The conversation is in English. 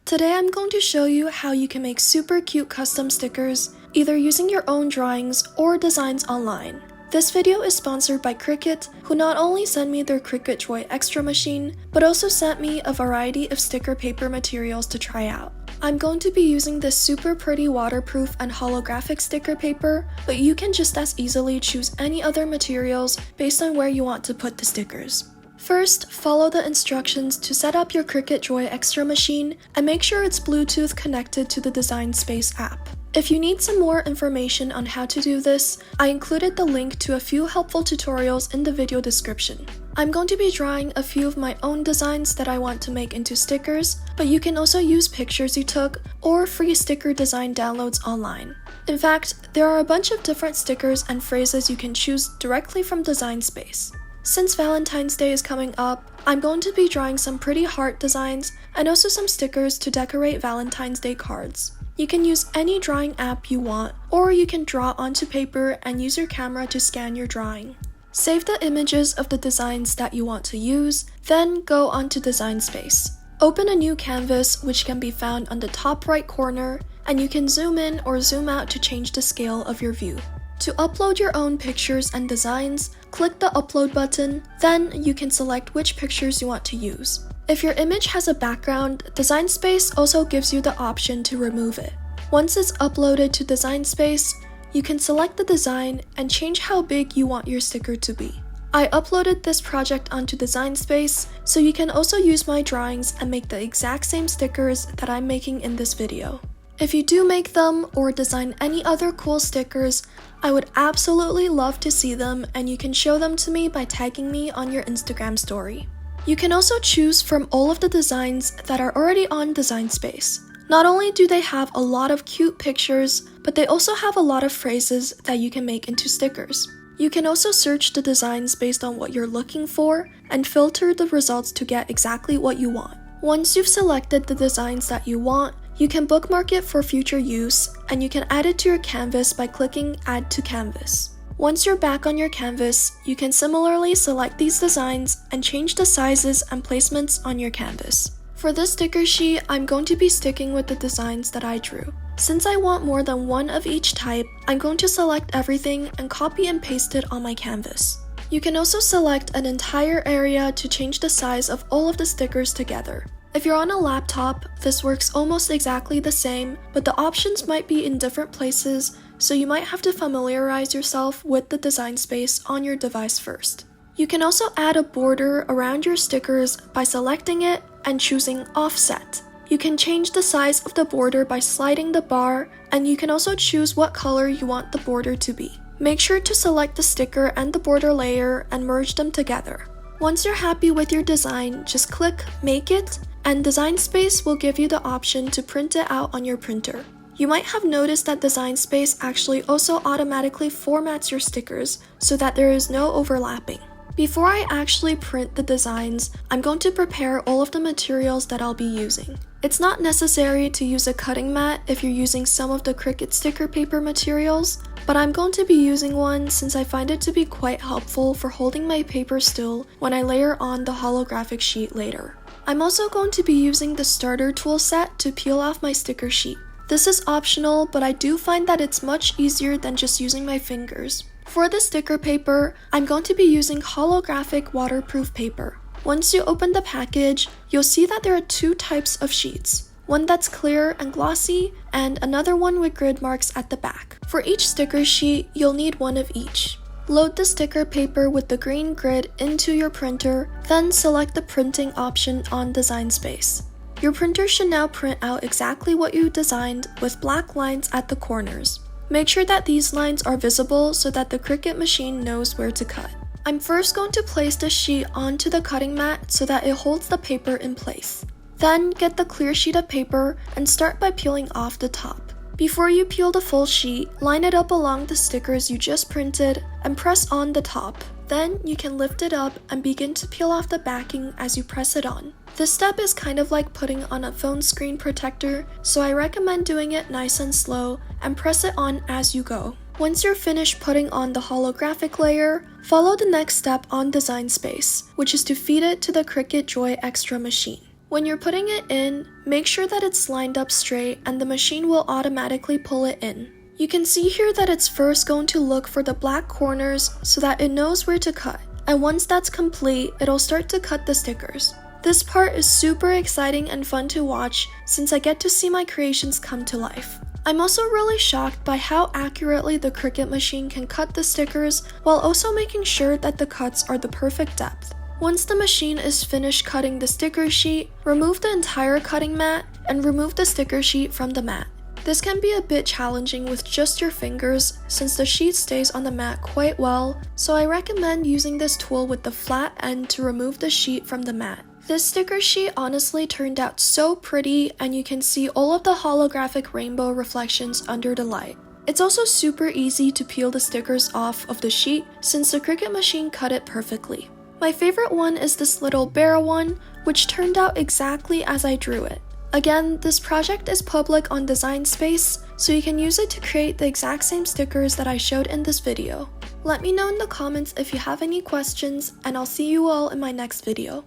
Today I'm going to show you how you can make super cute custom stickers, either using your own drawings or designs online. This video is sponsored by Cricut, who not only sent me their Cricut JoyXtra machine, but also sent me a variety of sticker paper materials to try out. I'm going to be using this super pretty waterproof and holographic sticker paper, but you can just as easily choose any other materials based on where you want to put the stickers. First, follow the instructions to set up your Cricut JoyXtra machine and make sure it's Bluetooth connected to the Design Space app. If you need some more information on how to do this, I included the link to a few helpful tutorials in the video description. I'm going to be drawing a few of my own designs that I want to make into stickers, but you can also use pictures you took or free sticker design downloads online. In fact, there are a bunch of different stickers and phrases you can choose directly from Design Space. Since Valentine's Day is coming up, I'm going to be drawing some pretty heart designs and also some stickers to decorate Valentine's Day cards. You can use any drawing app you want, or you can draw onto paper and use your camera to scan your drawing. Save the images of the designs that you want to use, then go onto Design Space. Open a new canvas, which can be found on the top right corner, and you can zoom in or zoom out to change the scale of your view. To upload your own pictures and designs, click the Upload button, then you can select which pictures you want to use. If your image has a background, Design Space also gives you the option to remove it. Once it's uploaded to Design Space, you can select the design and change how big you want your sticker to be. I uploaded this project onto Design Space, so you can also use my drawings and make the exact same stickers that I'm making in this video. If you do make them or design any other cool stickers, I would absolutely love to see them, and you can show them to me by tagging me on your Instagram story. You can also choose from all of the designs that are already on Design Space. Not only do they have a lot of cute pictures, but they also have a lot of phrases that you can make into stickers. You can also search the designs based on what you're looking for and filter the results to get exactly what you want. Once you've selected the designs that you want, you can bookmark it for future use, and you can add it to your canvas by clicking Add to Canvas. Once you're back on your canvas, you can similarly select these designs and change the sizes and placements on your canvas. For this sticker sheet, I'm going to be sticking with the designs that I drew. Since I want more than one of each type, I'm going to select everything and copy and paste it on my canvas. You can also select an entire area to change the size of all of the stickers together. If you're on a laptop, this works almost exactly the same, but the options might be in different places, so you might have to familiarize yourself with the Design Space on your device first. You can also add a border around your stickers by selecting it and choosing Offset. You can change the size of the border by sliding the bar, and you can also choose what color you want the border to be. Make sure to select the sticker and the border layer and merge them together. Once you're happy with your design, just click Make It, and Design Space will give you the option to print it out on your printer. You might have noticed that Design Space actually also automatically formats your stickers so that there is no overlapping. Before I actually print the designs, I'm going to prepare all of the materials that I'll be using. It's not necessary to use a cutting mat if you're using some of the Cricut sticker paper materials, but I'm going to be using one since I find it to be quite helpful for holding my paper still when I layer on the holographic sheet later. I'm also going to be using the starter tool set to peel off my sticker sheet. This is optional, but I do find that it's much easier than just using my fingers. For the sticker paper, I'm going to be using holographic waterproof paper. Once you open the package, you'll see that there are two types of sheets. One that's clear and glossy, and another one with grid marks at the back. For each sticker sheet, you'll need one of each. Load the sticker paper with the green grid into your printer, then select the printing option on Design Space. Your printer should now print out exactly what you designed with black lines at the corners. Make sure that these lines are visible so that the Cricut machine knows where to cut. I'm first going to place the sheet onto the cutting mat so that it holds the paper in place. Then get the clear sheet of paper and start by peeling off the top. Before you peel the full sheet, line it up along the stickers you just printed and press on the top. Then you can lift it up and begin to peel off the backing as you press it on. This step is kind of like putting on a phone screen protector, so I recommend doing it nice and slow and press it on as you go. Once you're finished putting on the holographic layer, follow the next step on Design Space, which is to feed it to the Cricut JoyXtra machine. When you're putting it in, make sure that it's lined up straight and the machine will automatically pull it in. You can see here that it's first going to look for the black corners so that it knows where to cut. And once that's complete, it'll start to cut the stickers. This part is super exciting and fun to watch since I get to see my creations come to life. I'm also really shocked by how accurately the Cricut machine can cut the stickers while also making sure that the cuts are the perfect depth. Once the machine is finished cutting the sticker sheet, remove the entire cutting mat and remove the sticker sheet from the mat. This can be a bit challenging with just your fingers since the sheet stays on the mat quite well, so I recommend using this tool with the flat end to remove the sheet from the mat. This sticker sheet honestly turned out so pretty and you can see all of the holographic rainbow reflections under the light. It's also super easy to peel the stickers off of the sheet since the Cricut machine cut it perfectly. My favorite one is this little bear one, which turned out exactly as I drew it. Again, this project is public on Design Space, so you can use it to create the exact same stickers that I showed in this video. Let me know in the comments if you have any questions, and I'll see you all in my next video.